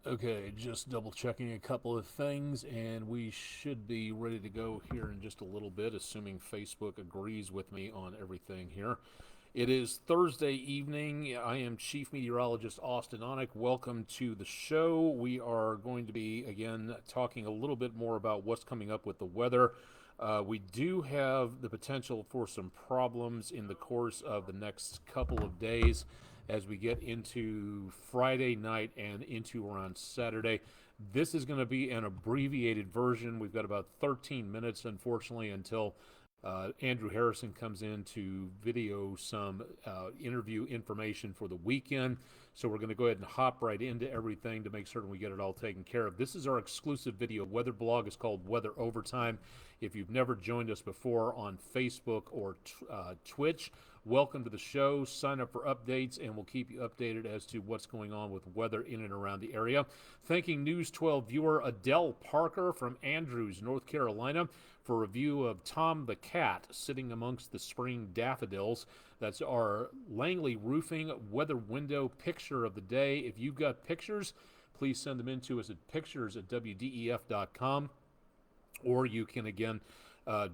Okay, just double checking a couple of things, and we should be ready to go here in just a little bit, assuming Facebook agrees with me on everything here. It is Thursday evening. I am Chief Meteorologist Austin Onick. Welcome to the show. We are going to be, again, talking a little bit more about what's coming up with the weather. We do have the potential for some problems in the course of the next couple of days as we get into Friday night and into around Saturday. This is going to be an abbreviated version. We've got about 13 minutes, unfortunately, until Andrew Harrison comes in to video some interview information for the weekend. So we're going to go ahead and hop right into everything to make certain we get it all taken care of. This is our exclusive video weather blog. It's called Weather Overtime. If you've never joined us before on Facebook or Twitch, welcome to the show. Sign up for updates, and we'll keep you updated as to what's going on with weather in and around the area. Thanking News 12 viewer Adele Parker from Andrews, North Carolina, for a review of Tom the Cat sitting amongst the spring daffodils. That's our Langley Roofing weather window picture of the day. If you've got pictures, please send them in to us at pictures@wdef.com. Or you can, again,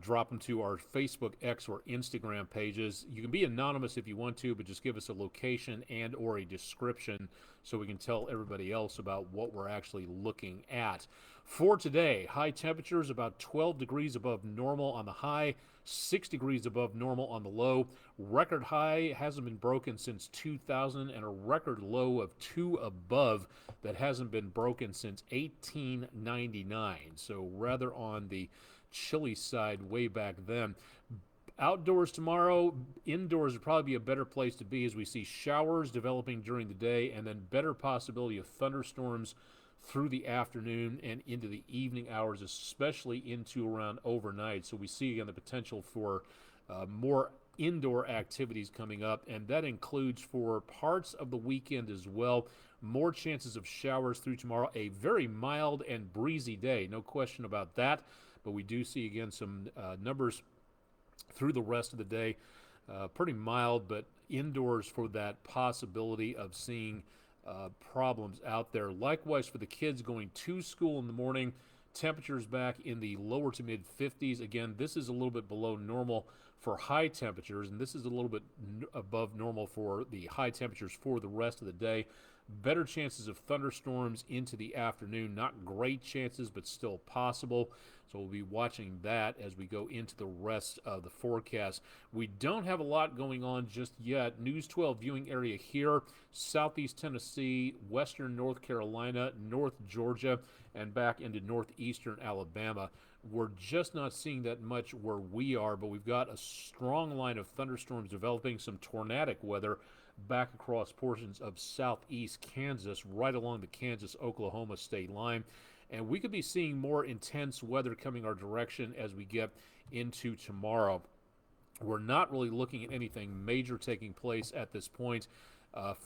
drop them to our Facebook, X, or Instagram pages. You can be anonymous if you want to, but just give us a location and or a description so we can tell everybody else about what we're actually looking at. For today, high temperatures about 12 degrees above normal on the high, 6 degrees above normal on the low. Record high hasn't been broken since 2000, and a record low of 2 above that hasn't been broken since 1899. So rather on the chilly side way back then. Outdoors tomorrow, indoors would probably be a better place to be as we see showers developing during the day and then better possibility of thunderstorms through the afternoon and into the evening hours, especially into around overnight. So we see again the potential for more indoor activities coming up, and that includes for parts of the weekend as well. More chances of showers through tomorrow. A very mild and breezy day, no question about that. But we do see again some numbers through the rest of the day. Pretty mild, but indoors for that possibility of seeing problems out there. Likewise, for the kids going to school in the morning, temperatures back in the lower to mid 50s. Again, this is a little bit below normal for high temperatures, and this is a little bit above normal for the high temperatures for the rest of the day. Better chances of thunderstorms into the afternoon. Not great chances, but still possible. So we'll be watching that as we go into the rest of the forecast. We don't have a lot going on just yet. News 12 viewing area here, southeast Tennessee, western North Carolina, north Georgia, and back into northeastern Alabama. We're just not seeing that much where we are, but we've got a strong line of thunderstorms developing, some tornadic weather back across portions of southeast Kansas, right along the Kansas-Oklahoma state line. And we could be seeing more intense weather coming our direction as we get into tomorrow. We're not really looking at anything major taking place at this point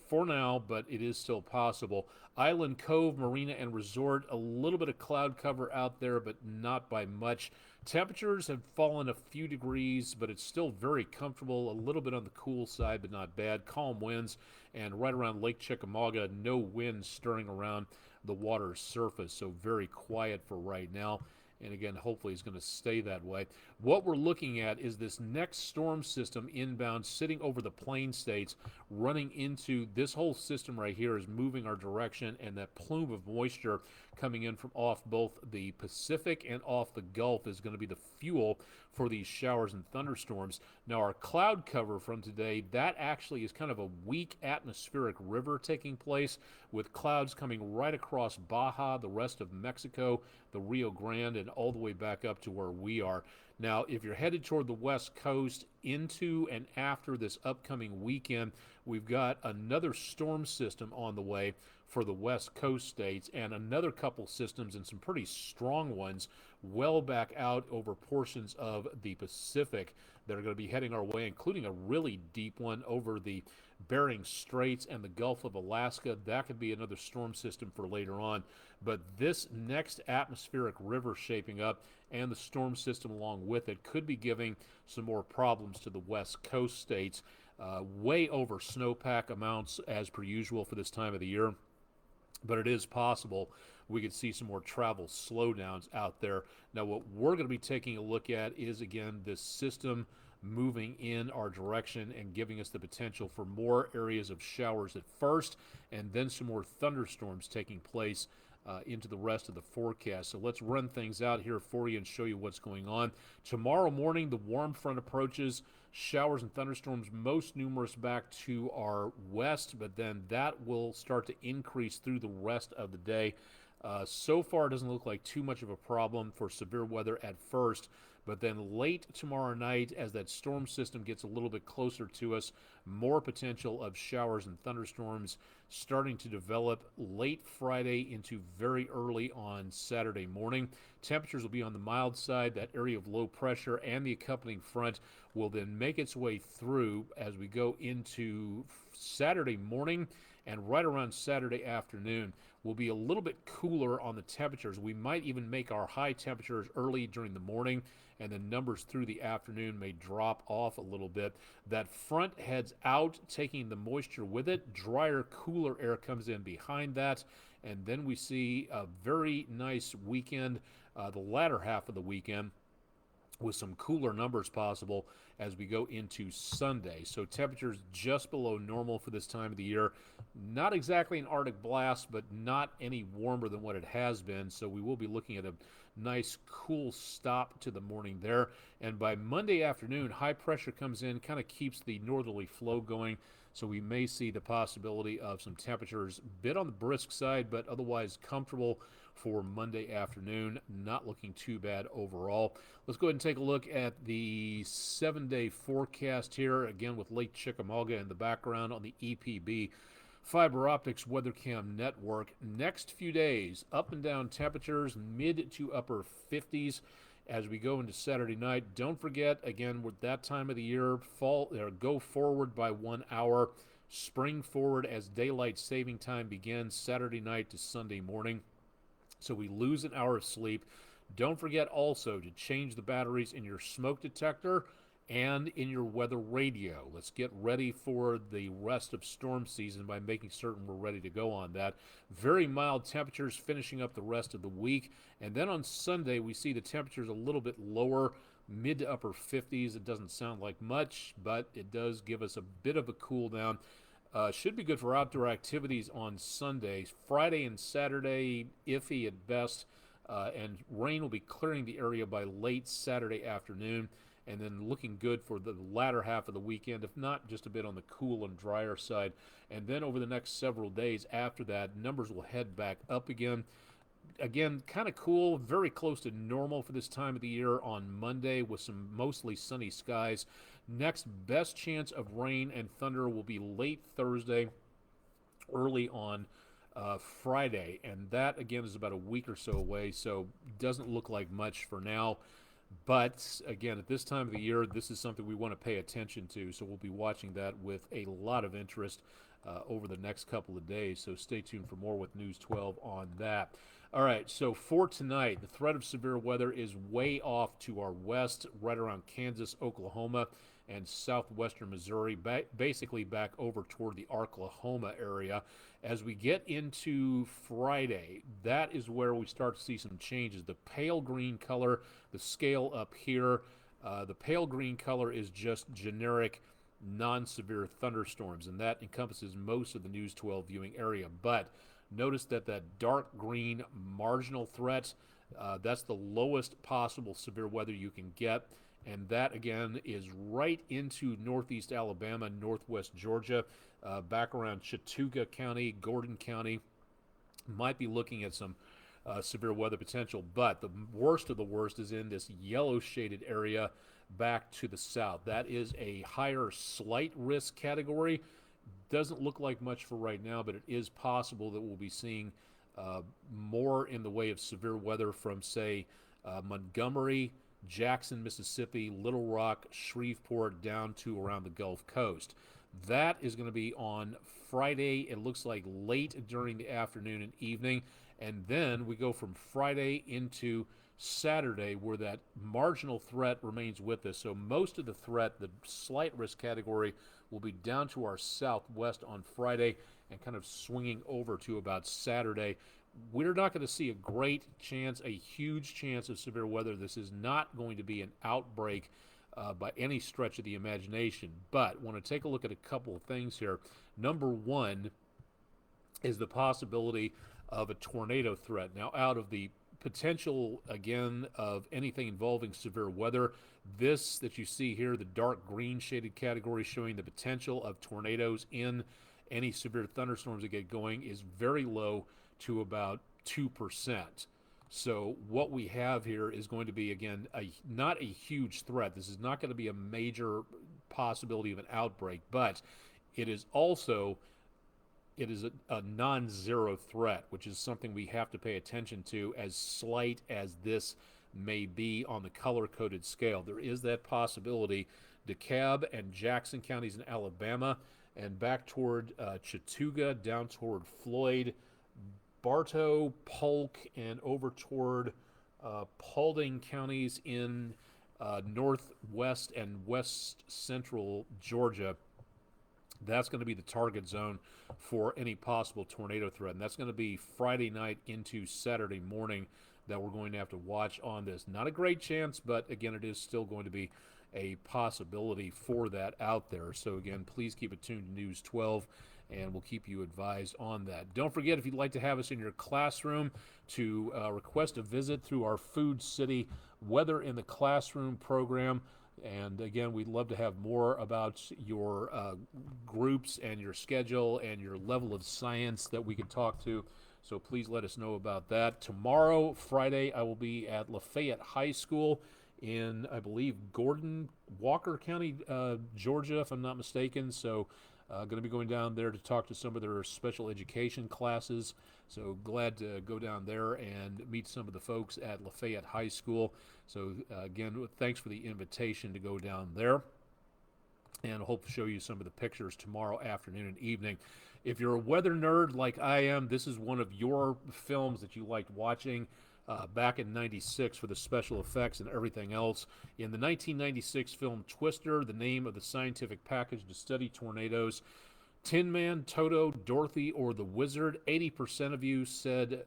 for now, but it is still possible. Island Cove Marina and Resort, a little bit of cloud cover out there, but not by much. Temperatures have fallen a few degrees, but it's still very comfortable. A little bit on the cool side, but not bad. Calm winds, and right around Lake Chickamauga, no wind stirring around the water's surface, so very quiet for right now. And again, hopefully it's going to stay that way. What we're looking at is this next storm system inbound sitting over the plain states, running into this whole system right here is moving our direction, and that plume of moisture coming in from off both the Pacific and off the Gulf is going to be the fuel for these showers and thunderstorms. Now, our cloud cover from today, that actually is kind of a weak atmospheric river taking place with clouds coming right across Baja, the rest of Mexico, the Rio Grande, and all the way back up to where we are. Now, if you're headed toward the West Coast into and after this upcoming weekend, we've got another storm system on the way for the West Coast states and another couple systems and some pretty strong ones well back out over portions of the Pacific that are going to be heading our way, including a really deep one over the Bering Straits and the Gulf of Alaska. That could be another storm system for later on. But this next atmospheric river shaping up and the storm system along with it could be giving some more problems to the West Coast states. Way over snowpack amounts as per usual for this time of the year. but it is possible we could see some more travel slowdowns out there. Now, what we're going to be taking a look at is, again, this system moving in our direction and giving us the potential for more areas of showers at first, and then some more thunderstorms taking place into the rest of the forecast. So let's run things out here for you and show you what's going on. Tomorrow morning, the warm front approaches. Showers and thunderstorms most numerous back to our west, but then that will start to increase through the rest of the day. So far, it doesn't look like too much of a problem for severe weather at first, but then late tomorrow night, as that storm system gets a little bit closer to us, more potential of showers and thunderstorms starting to develop late Friday into very early on Saturday morning. Temperatures will be on the mild side. That area of low pressure and the accompanying front will then make its way through as we go into Saturday morning, and right around Saturday afternoon will be a little bit cooler on the temperatures. We might even make our high temperatures early during the morning, and the numbers through the afternoon may drop off a little bit. That front heads out, taking the moisture with it. Drier, cooler air comes in behind that, and then we see a very nice weekend, the latter half of the weekend, with some cooler numbers possible as we go into Sunday. So temperatures just below normal for this time of the year. Not exactly an Arctic blast, but not any warmer than what it has been. So we will be looking at a nice cool stop to the morning there. And by Monday afternoon, high pressure comes in, kind of keeps the northerly flow going. So we may see the possibility of some temperatures a bit on the brisk side, but otherwise comfortable for Monday afternoon. Not looking too bad overall. Let's go ahead and take a look at the 7-day forecast here, again with Lake Chickamauga in the background on the EPB Fiber Optics WeatherCam network. Next few days, up and down temperatures, mid to upper 50s. As we go into Saturday night, don't forget, again, with that time of the year, go forward by 1 hour, spring forward as daylight saving time begins Saturday night to Sunday morning. So we lose an hour of sleep. Don't forget also to change the batteries in your smoke detector and in your weather radio. Let's get ready for the rest of storm season by making certain we're ready to go on that. Very mild temperatures finishing up the rest of the week. And then on Sunday, we see the temperatures a little bit lower, mid to upper 50s. It doesn't sound like much, but it does give us a bit of a cool down. Should be good for outdoor activities on Sunday. Friday and Saturday, iffy at best, and rain will be clearing the area by late Saturday afternoon, and then looking good for the latter half of the weekend, if not just a bit on the cool and drier side. And then over the next several days after that, numbers will head back up again. Again, kind of cool, very close to normal for this time of the year on Monday with some mostly sunny skies. Next best chance of rain and thunder will be late Thursday, early on Friday. And that, again, is about a week or so away, so doesn't look like much for now. But, again, at this time of the year, this is something we want to pay attention to, so we'll be watching that with a lot of interest over the next couple of days. So stay tuned for more with News 12 on that. All right, so for tonight, the threat of severe weather is way off to our west, right around Kansas, Oklahoma, and southwestern Missouri, basically back over toward the Oklahoma area. As we get into Friday, that is where we start to see some changes. The pale green color, the scale up here, the pale green color is just generic non-severe thunderstorms, and that encompasses most of the News 12 viewing area. But notice that dark green marginal threat, that's the lowest possible severe weather you can get. And that, again, is right into northeast Alabama, northwest Georgia, back around Chattooga County, Gordon County. Might be looking at some severe weather potential, but the worst of the worst is in this yellow shaded area back to the south. That is a higher slight risk category. Doesn't look like much for right now, but it is possible that we'll be seeing more in the way of severe weather from, say, Montgomery, Jackson, Mississippi, Little Rock, Shreveport, down to around the Gulf Coast. That is going to be on Friday. It looks like late during the afternoon and evening. And then we go from Friday into Saturday where that marginal threat remains with us. So most of the threat, the slight risk category, will be down to our southwest on Friday and kind of swinging over to about Saturday. We're not going to see a great chance, a huge chance of severe weather. This is not going to be an outbreak by any stretch of the imagination. But want to take a look at a couple of things here. Number one is the possibility of a tornado threat. Now, out of the potential, again, of anything involving severe weather, this that you see here, the dark green shaded category showing the potential of tornadoes in any severe thunderstorms that get going, is very low to about 2%. So what we have here is going to be, again, not a huge threat. This is not going to be a major possibility of an outbreak, but it is also a non-zero threat, which is something we have to pay attention to, as slight as this may be on the color-coded scale. There is that possibility. DeKalb and Jackson counties in Alabama, and back toward Chattooga, down toward Floyd, Bartow, Polk, and over toward Paulding counties in northwest and west central Georgia. That's going to be the target zone for any possible tornado threat. And that's going to be Friday night into Saturday morning that we're going to have to watch on this. Not a great chance, but again, it is still going to be a possibility for that out there. So again, please keep it tuned to News 12, and we'll keep you advised on that. Don't forget, if you'd like to have us in your classroom, to request a visit through our Food City Weather in the Classroom program. And again, we'd love to have more about your groups and your schedule and your level of science that we could talk to. So please let us know about that. Tomorrow, Friday, I will be at Lafayette High School in, I believe, Gordon, Walker County, Georgia, if I'm not mistaken. So going to be going down there to talk to some of their special education classes. So glad to go down there and meet some of the folks at Lafayette High School. So again, thanks for the invitation to go down there, and I hope to show you some of the pictures tomorrow afternoon and evening. If you're a weather nerd like I am, this is one of your films that you liked watching back in '96 for the special effects and everything else. In the 1996 film Twister, the name of the scientific package to study tornadoes, Tin Man, Toto, Dorothy, or the Wizard. 80% of you said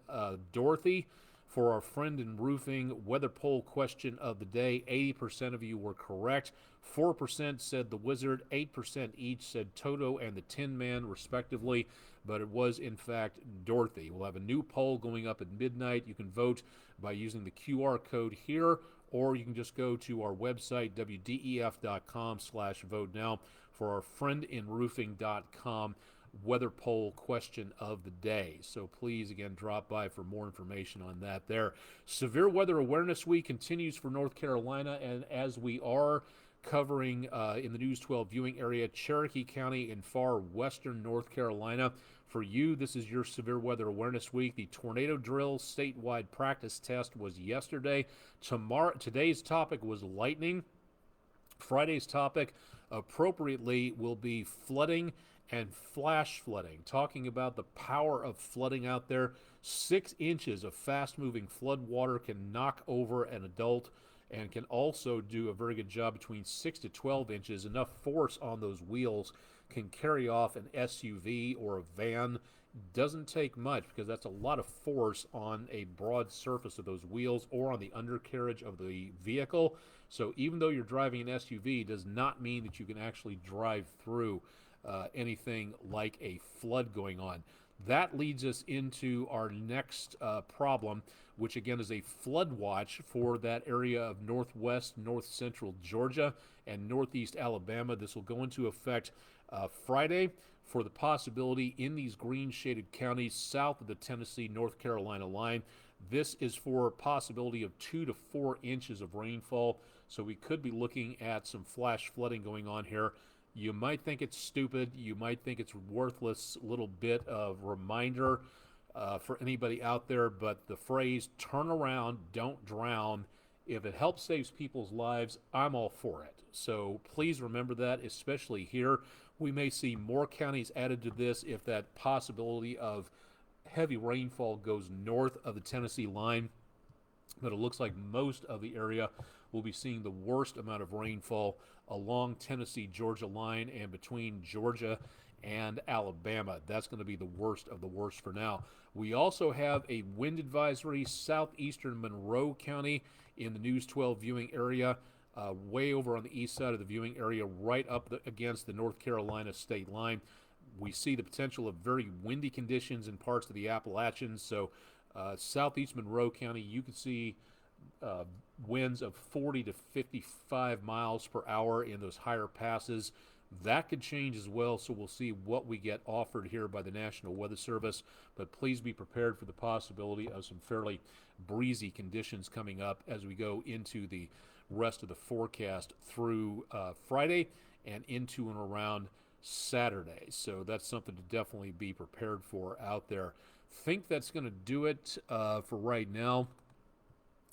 Dorothy. For our friend in roofing weather poll question of the day, 80% of you were correct. 4% said the Wizard, 8% each said Toto and the Tin Man, respectively, but it was, in fact, Dorothy. We'll have a new poll going up at midnight. You can vote by using the QR code here, or you can just go to our website, wdef.com/vote now, for our friendinroofing.com weather poll question of the day. So please, again, drop by for more information on that there. Severe Weather Awareness Week continues for North Carolina, and as we are covering in the News 12 viewing area, Cherokee County in far western North Carolina. For you, this is your Severe Weather Awareness Week. The tornado drill statewide practice test was yesterday. Today's topic was lightning. Friday's topic, appropriately, will be flooding and flash flooding, talking about the power of flooding out there. 6 inches of fast-moving flood water can knock over an adult, and can also do a very good job between 6 to 12 inches. Enough force on those wheels can carry off an SUV or a van. Doesn't take much, because that's a lot of force on a broad surface of those wheels or on the undercarriage of the vehicle. So even though you're driving an SUV, does not mean that you can actually drive through anything like a flood going on. That leads us into our next problem, which again is a flood watch for that area of northwest, north central Georgia and northeast Alabama. This will go into effect Friday for the possibility in these green shaded counties south of the Tennessee-North Carolina line. This is for a possibility of 2 to 4 inches of rainfall. So we could be looking at some flash flooding going on here. You might think it's stupid. You might think it's worthless little bit of reminder for anybody out there, but the phrase "turn around, don't drown," if it helps save people's lives, I'm all for it. So please remember that, especially here. We may see more counties added to this if that possibility of heavy rainfall goes north of the Tennessee line, but it looks like most of the area we'll be seeing the worst amount of rainfall along Tennessee-Georgia line and between Georgia and Alabama. That's going to be the worst of the worst for now. We also have a wind advisory southeastern Monroe County in the News 12 viewing area, way over on the east side of the viewing area, right up against the North Carolina state line. We see the potential of very windy conditions in parts of the Appalachians. So southeast Monroe County, you can see winds of 40 to 55 miles per hour in those higher passes. That could change as well, so we'll see what we get offered here by the National Weather Service. But please be prepared for the possibility of some fairly breezy conditions coming up as we go into the rest of the forecast through Friday and into and around Saturday. So that's something to definitely be prepared for out there. Think that's going to do it for right now.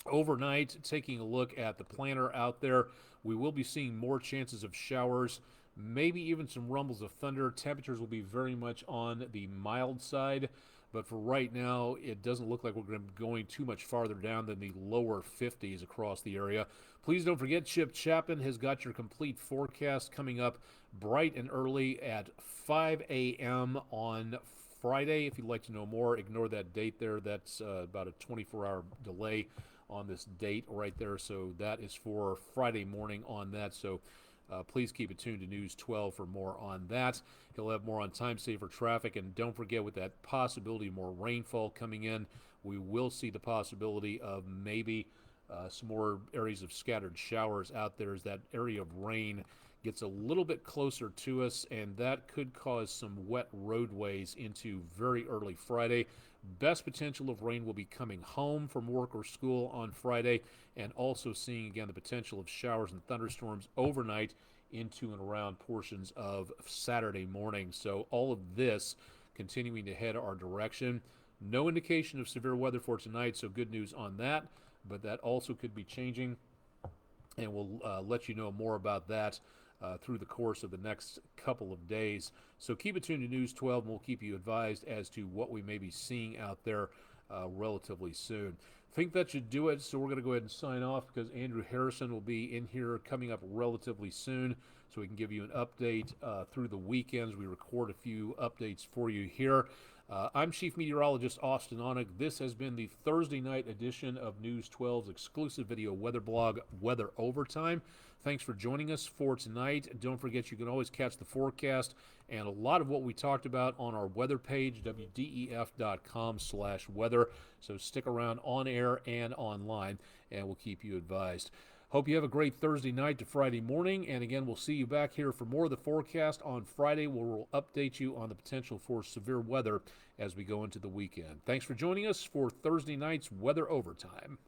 Overnight, taking a look at the planner out there, we will be seeing more chances of showers, maybe even some rumbles of thunder. Temperatures will be very much on the mild side, but for right now, it doesn't look like we're going to be going too much farther down than the lower 50s across the area. Please don't forget, Chip Chapman has got your complete forecast coming up bright and early at 5 a.m. on Friday. If you'd like to know more, ignore that date there. That's about a 24-hour delay on this date right there. So that is for Friday morning on that. So please keep it tuned to News 12 for more on that. He'll have more on time-saver traffic. And don't forget, with that possibility of more rainfall coming in, we will see the possibility of maybe some more areas of scattered showers out there as that area of rain gets a little bit closer to us, and that could cause some wet roadways into very early Friday. Best potential of rain will be coming home from work or school on Friday, and also seeing again the potential of showers and thunderstorms overnight into and around portions of Saturday morning. So all of this continuing to head our direction. No indication of severe weather for tonight, so good news on that, but that also could be changing, and we'll let you know more about that through the course of the next couple of days. So keep it tuned to News 12, and we'll keep you advised as to what we may be seeing out there relatively soon. Think that should do it, so we're going to go ahead and sign off because Andrew Harrison will be in here coming up relatively soon, so we can give you an update through the weekends. We record a few updates for you here. I'm Chief Meteorologist Austin Onig. This has been the Thursday night edition of News 12's exclusive video weather blog, Weather Overtime. Thanks for joining us for tonight. Don't forget, you can always catch the forecast and a lot of what we talked about on our weather page, wdef.com/weather. So stick around on air and online, and we'll keep you advised. Hope you have a great Thursday night to Friday morning. And again, we'll see you back here for more of the forecast on Friday, where we'll update you on the potential for severe weather as we go into the weekend. Thanks for joining us for Thursday night's Weather Overtime.